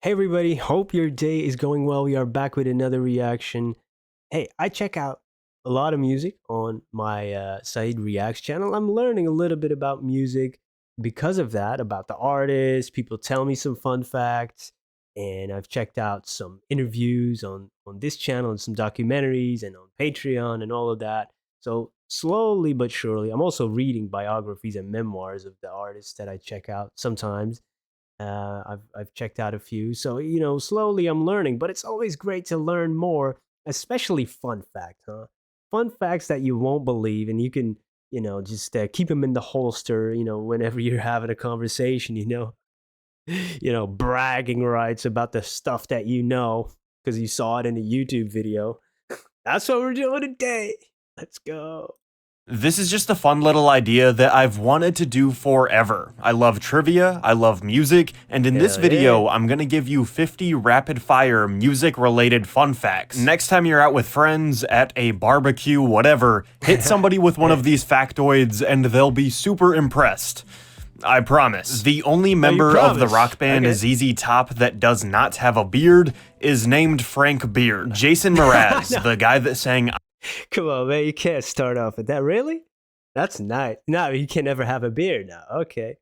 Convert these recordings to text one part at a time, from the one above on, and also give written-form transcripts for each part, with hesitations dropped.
Hey everybody, hope your day is going well. We are back with another reaction. Hey, I check out a lot of music on my Saeed Reacts channel. I'm learning a little bit about music because of that, about the artists. People tell me some fun facts, and I've checked out some interviews on this channel and some documentaries and on Patreon and all of that. So slowly but surely, I'm also reading biographies and memoirs of the artists that I check out sometimes. I've checked out a few, so slowly I'm learning. But it's always great to learn more, especially fun facts, huh? Fun facts that you won't believe, and you can just keep them in the holster. Whenever you're having a conversation, bragging rights about the stuff that because you saw it in a YouTube video. That's what we're doing today. Let's go. This is just a fun little idea that I've wanted to do forever. I love trivia, I love music, and in this Hell video, yeah. I'm gonna give you 50 rapid-fire music-related fun facts. Next time you're out with friends, at a barbecue, whatever, hit somebody with one of these factoids and they'll be super impressed. I promise. The only member of the rock band Okay. ZZ Top that does not have a beard is named Frank Beard. Jason Mraz, No. the guy that sang Come on, man. You can't start off with that. Really? That's nice. No, you can never have a beard now. Okay.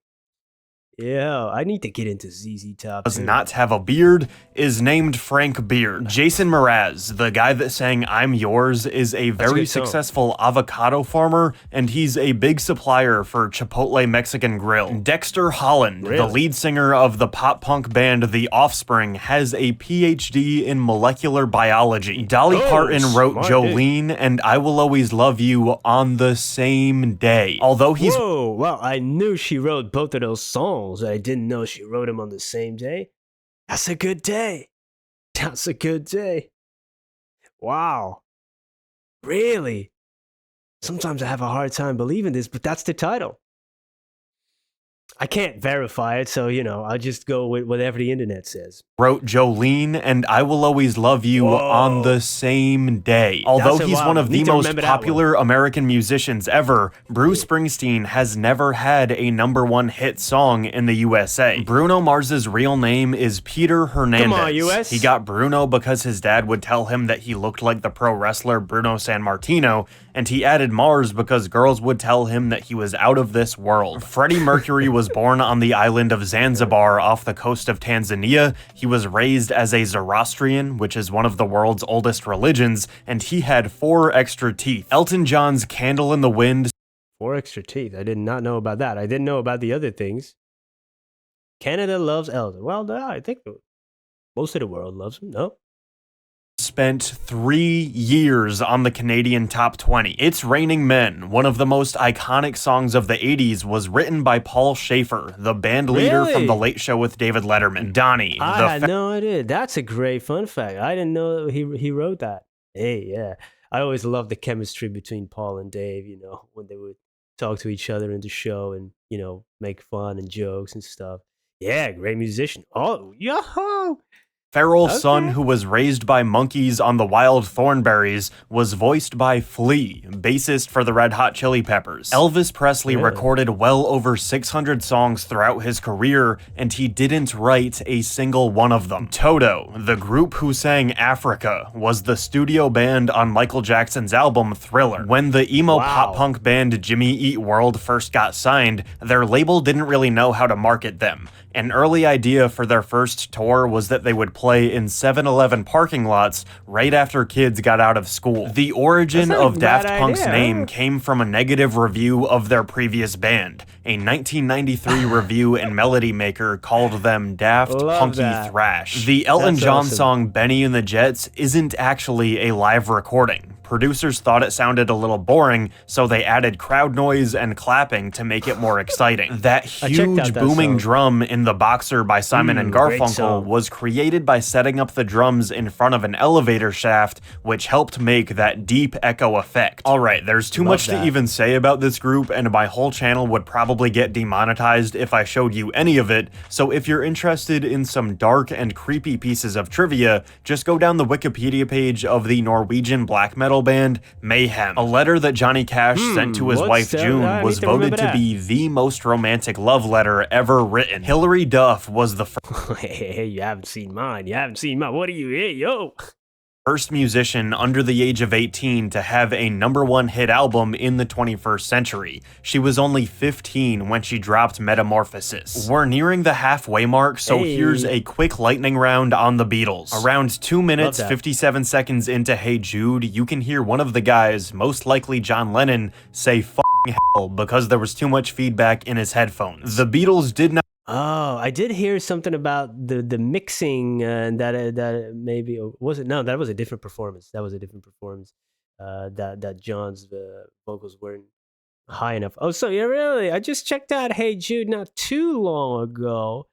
Yeah, I need to get into ZZ Top. Does not have a beard is named Frank Beard. Jason Mraz, the guy that sang I'm Yours, is a very good song. successful avocado farmer, and he's a big supplier for Chipotle Mexican Grill. Dexter Holland, the Really? lead singer of the pop-punk band The Offspring, has a PhD in molecular biology. Dolly Oh, Parton wrote smart Jolene and I Will Always Love You on the same day. Although he's Whoa, well, I knew she wrote both of those songs. I didn't know she wrote them on the same day. That's a good day. That's a good day. Wow. Really? Sometimes I have a hard time believing this, but that's the title. I can't verify it, so, I'll just go with whatever the internet says. wrote Jolene and I Will Always Love You Whoa. on the same day. Although That's a he's wild one of one. the Need to most remember that popular American musicians ever, Bruce Springsteen has never had a #1 hit song in the USA. Bruno Mars's real name is Peter Hernandez. US. He got Bruno because his dad would tell him that he looked like the pro wrestler Bruno Sammartino, and he added Mars because girls would tell him that he was out of this world. Freddie Mercury was born on the island of Zanzibar off the coast of Tanzania. He was raised as a Zoroastrian, which is one of the world's oldest religions, and he had 4 extra teeth. Elton John's Candle in the Wind 4 extra teeth. I did not know about that. I didn't know about the other things. Canada loves Elton. Well, no, I think most of the world loves him. No? spent 3 years on the Canadian top 20. It's Raining Men, one of the most iconic songs of the 80s, was written by Paul Schaefer, the band leader from Really? The Late Show with David Letterman. Donnie, I had no idea. That's a great fun fact. I didn't know he wrote that. Hey, yeah. I always loved the chemistry between Paul and Dave, when they would talk to each other in the show and, make fun and jokes and stuff. Yeah, great musician. Oh, yo! Farrell's son, Okay. who was raised by monkeys on the Wild Thornberrys, was voiced by Flea, bassist for the Red Hot Chili Peppers. Elvis Presley Really? recorded well over 600 songs throughout his career, and he didn't write a single one of them. Toto, the group who sang Africa, was the studio band on Michael Jackson's album Thriller. When the emo Wow. pop-punk band Jimmy Eat World first got signed, their label didn't really know how to market them. An early idea for their first tour was that they would play in 7-Eleven parking lots right after kids got out of school. The origin That's not of a bad Daft Punk's idea, name huh? came from a negative review of their previous band. A 1993 review in Melody Maker called them Daft Love Punky that. Thrash. The Elton That's John awesome. song Benny and the Jets isn't actually a live recording. Producers thought it sounded a little boring, so they added crowd noise and clapping to make it more exciting. That I checked huge out that booming song. drum in The Boxer by Simon and great Garfunkel song. was created by setting up the drums in front of an elevator shaft, which helped make that deep echo effect. Alright, there's too Love much that. to even say about this group, and my whole channel would probably get demonetized if I showed you any of it, so if you're interested in some dark and creepy pieces of trivia, just go down the Wikipedia page of the Norwegian black metal metal band Mayhem. A letter that Johnny Cash sent to his wife June was voted to be the most romantic love letter ever written. Hilary Duff was the Hey, you haven't seen mine. You haven't seen mine. What are you, hey, yo? first musician under the age of 18 to have a #1 hit album in the 21st century. She was only 15 when she dropped Metamorphosis. We're nearing the halfway mark, so here's a quick lightning round on the Beatles. Around 2 minutes, 57 seconds into Hey Jude, you can hear one of the guys, most likely John Lennon, say "f***ing hell" because there was too much feedback in his headphones. The Beatles did not. Oh, I did hear something about the mixing and that maybe was it? No, that was a different performance. That was a different performance. That John's vocals weren't high enough. Oh, so yeah, really? I just checked out Hey Jude not too long ago.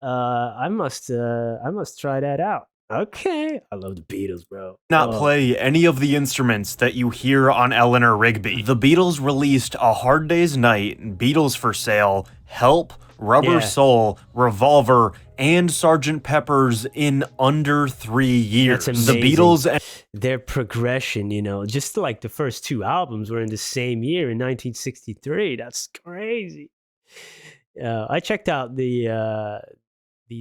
I must try that out. Okay, I love the Beatles, bro. Not play any of the instruments that you hear on Eleanor Rigby. The Beatles released A Hard Day's Night, Beatles for Sale, Help, Rubber Soul, Revolver, and Sgt. Pepper's in under 3 years. That's amazing. The Beatles and their progression, just like the first 2 albums were in the same year in 1963. That's crazy. I checked out these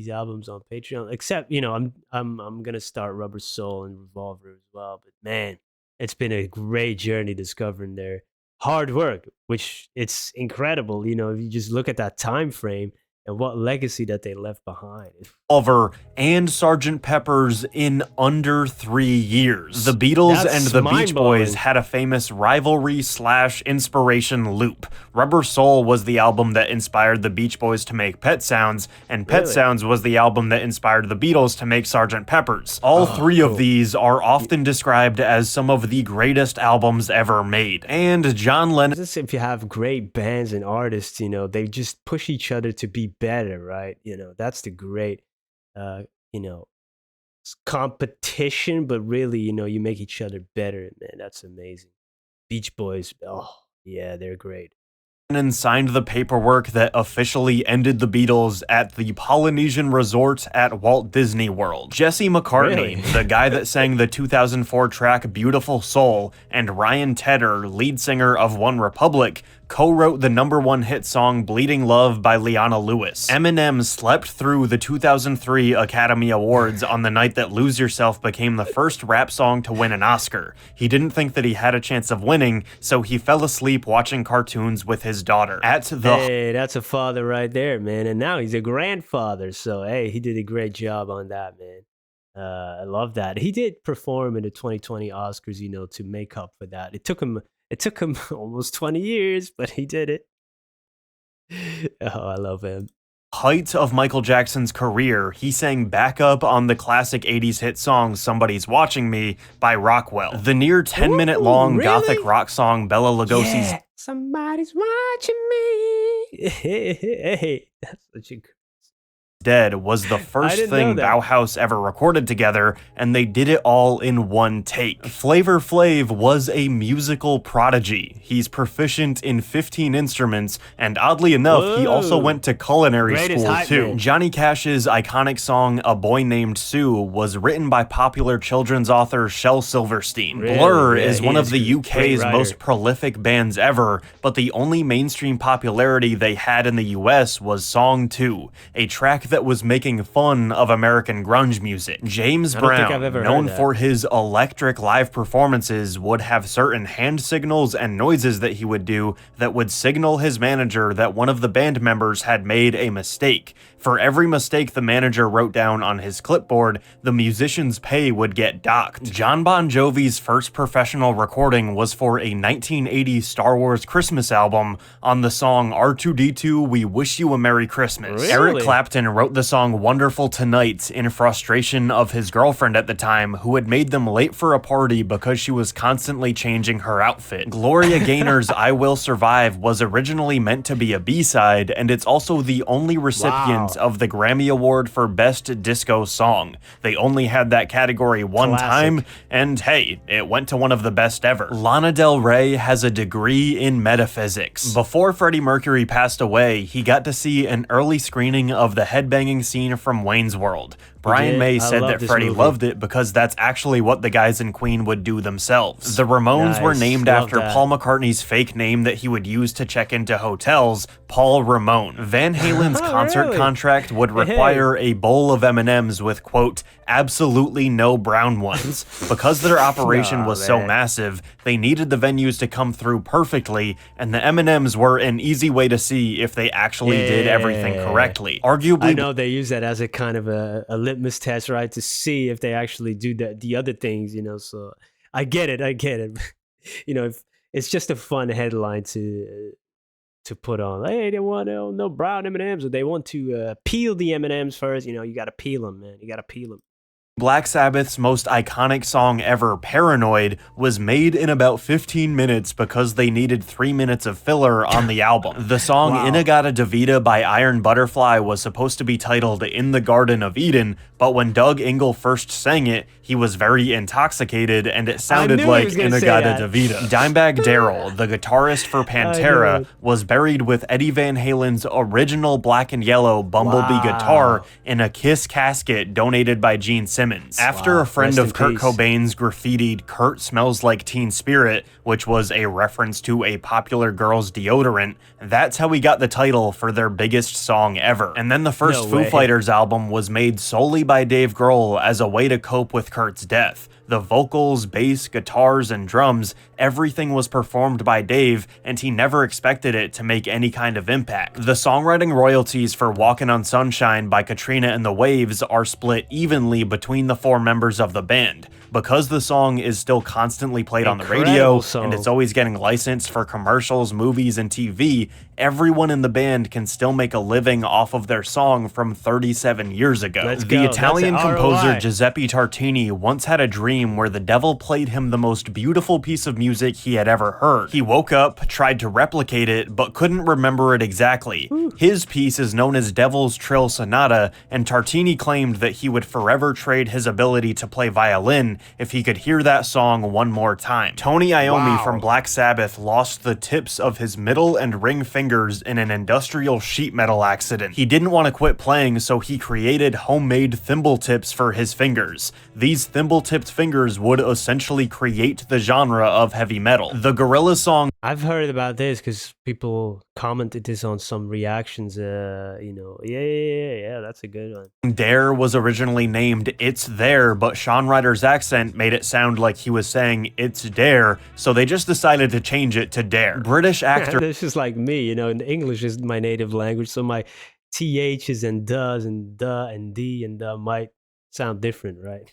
albums on Patreon, except I'm gonna start Rubber Soul and Revolver as well. But man, it's been a great journey discovering their hard work, which it's incredible. If you just look at that time frame and what legacy that they left behind. Revolver and Sgt. Pepper's in under 3 years. The Beatles and the Beach Boys had a famous rivalry/inspiration loop. Rubber Soul was the album that inspired the Beach Boys to make Pet Sounds, and Pet Sounds was the album that inspired the Beatles to make Sgt. Pepper's. All three of these are often described as some of the greatest albums ever made. And John Lennon... If you have great bands and artists, they just push each other to be better, right? That's the great competition, but really, you make each other better, man. That's amazing. Beach Boys, oh yeah, they're great. Lennon signed the paperwork that officially ended the Beatles at the Polynesian resort at Walt Disney World. Jesse McCartney, the guy that sang the 2004 track Beautiful Soul, and Ryan Tedder, lead singer of One Republic, co-wrote the #1 hit song Bleeding Love by Leona Lewis. Eminem slept through the 2003 Academy Awards on the night that Lose Yourself became the first rap song to win an Oscar. He didn't think that he had a chance of winning, so he fell asleep watching cartoons with his daughter. Hey, that's a father right there, man. And now he's a grandfather, so hey, he did a great job on that, man. I love that. He did perform in the 2020 Oscars, to make up for that. It took him almost 20 years, but he did it. Oh, I love him. Height of Michael Jackson's career, he sang backup on the classic 80s hit song Somebody's Watching Me by Rockwell. The near 10-minute long gothic rock song Bela Lugosi's Somebody's Watching Me. Hey, that's such a Dead was the first thing Bauhaus ever recorded together, and they did it all in one take. Flavor Flav was a musical prodigy. He's proficient in 15 instruments, and oddly enough, he also went to culinary school too. Johnny Cash's iconic song A Boy Named Sue was written by popular children's author Shel Silverstein. Blur is one of the UK's most prolific bands ever, but the only mainstream popularity they had in the US was Song 2, a track that was making fun of American grunge music. James Brown, known for his electric live performances, would have certain hand signals and noises that he would do that would signal his manager that one of the band members had made a mistake. For every mistake the manager wrote down on his clipboard, the musician's pay would get docked. John Bon Jovi's first professional recording was for a 1980 Star Wars Christmas album on the song R2-D2 We Wish You a Merry Christmas. Eric Clapton wrote the song Wonderful Tonight in frustration of his girlfriend at the time, who had made them late for a party because she was constantly changing her outfit. Gloria Gaynor's I Will Survive was originally meant to be a B-side, and it's also the only recipient of the Grammy Award for Best Disco Song. They only had that category one time, and hey, it went to one of the best ever. Lana Del Rey has a degree in metaphysics. Before Freddie Mercury passed away, he got to see an early screening of the headbanging scene from Wayne's World. Brian did? May I said love that this Freddie movie. loved it because that's actually what the guys in Queen would do themselves. The Ramones were Nice. named Love after that. Paul McCartney's fake name that he would use to check into hotels, Paul Ramone. Van Halen's concert Really? contract would Hey. require a bowl of M&Ms with, quote, absolutely no brown ones. Because their operation Nah, was so man. massive, they needed the venues to come through perfectly, and the M&Ms were an easy way to see if they actually did everything Yeah. correctly. Arguably, I know they use that as a kind of a litmus test, right, to see if they actually do the other things, you know. So I get it, you know, if it's just a fun headline to put on. Hey, they want no brown M and M's, or they want to peel the M and M's first. You know, you got to peel them, man. You got to peel them. Black Sabbath's most iconic song ever, Paranoid, was made in about 15 minutes because they needed 3 minutes of filler on the album. The song Wow. Inagata Davida by Iron Butterfly was supposed to be titled In the Garden of Eden, but when Doug Engel first sang it, he was very intoxicated and it sounded knew he like was gonna say Inagata that. Davida. Dimebag Darrell, the guitarist for knew Pantera, it. was buried with Eddie Van Halen's original black and yellow Bumblebee Wow. guitar in a Kiss casket donated by Gene Simmons. After Wow. a friend Rest of in Kurt peace. Cobain's graffitied Kurt Smells Like Teen Spirit, which was a reference to a popular girl's deodorant, that's how we got the title for their biggest song ever. And then the first No Foo way. Fighters album was made solely by Dave Grohl as a way to cope with Kurt's death. The vocals, bass, guitars, and drums, everything was performed by Dave, and he never expected it to make any kind of impact. The songwriting royalties for Walkin' on Sunshine by Katrina and the Waves are split evenly between the 4 members of the band. Because the song is still constantly played on the radio, Incredible song. and it's always getting licensed for commercials, movies, and TV, everyone in the band can still make a living off of their song from 37 years ago. Let's The go. That's Italian an composer ROI. Giuseppe Tartini once had a dream where the devil played him the most beautiful piece of music he had ever heard. He woke up, tried to replicate it, but couldn't remember it exactly. His piece is known as Devil's Trill Sonata, and Tartini claimed that he would forever trade his ability to play violin if he could hear that song one more time. Tony Iommi Wow. from Black Sabbath lost the tips of his middle and ring fingers in an industrial sheet metal accident. He didn't want to quit playing, so he created homemade thimble tips for his fingers. These thimble-tipped fingers would essentially create the genre of heavy metal. The Gorillaz song I've heard about this because people commented this on some reactions. You know, yeah, that's a good one. Dare was originally named It's There, but Sean Ryder's accent made it sound like he was saying It's Dare, so they just decided to change it to Dare. British actor This is like me, you know, and English is my native language, so my THs and does and duh and D and might sound different, right?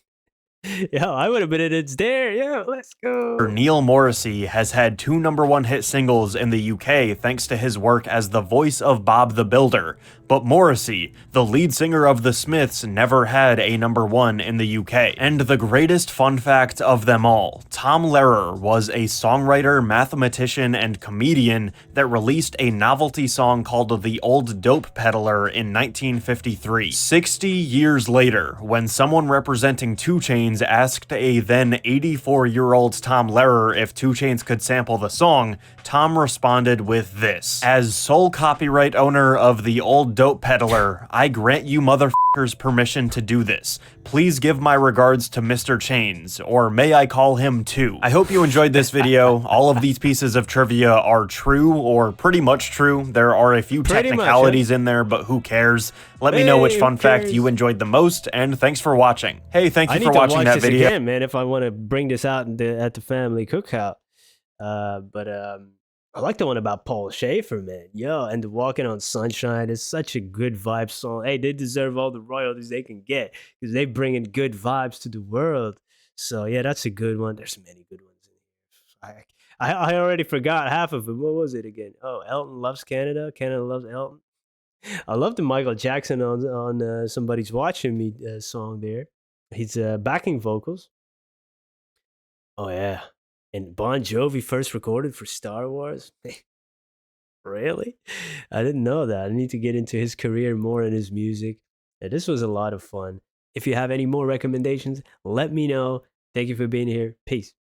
Yeah, I would have been in It's There. Yeah, let's go. Neil Morrissey has had 2 number-1 hit singles in the UK thanks to his work as the voice of Bob the Builder. But Morrissey, the lead singer of the Smiths, never had a #1 in the UK. And the greatest fun fact of them all, Tom Lehrer was a songwriter, mathematician, and comedian that released a novelty song called The Old Dope Peddler in 1953. 60 years later, when someone representing 2 Chainz asked a then 84-year-old Tom Lehrer if 2 Chainz could sample the song, Tom responded with this: "As sole copyright owner of The Old Dope Peddler, I grant you motherfuckers permission to do this. Please give my regards to Mr. Chainz, or may I call him too." I hope you enjoyed this video. All of these pieces of trivia are true, or pretty much true. There are a few Pretty much, technicalities in there, but who cares? Let me know which Hey, fun who fact cares? you enjoyed the most, and thanks for watching. Hey, thank I you need for to watching watch that this video. again, man, if I want to bring this out at the family cookout. I like the one about Paul Schaefer, man. Yo, and the Walking on Sunshine is such a good vibe song. Hey, they deserve all the royalties they can get because they bring in good vibes to the world. So yeah, that's a good one. There's many good ones in here. I already forgot half of them. What was it again? Oh, Elton Loves Canada. Canada Loves Elton. I love the Michael Jackson on Somebody's Watching Me song there. His backing vocals. Oh yeah. And Bon Jovi first recorded for Star Wars? Really? I didn't know that. I need to get into his career more and his music. Yeah, this was a lot of fun. If you have any more recommendations, let me know. Thank you for being here. Peace.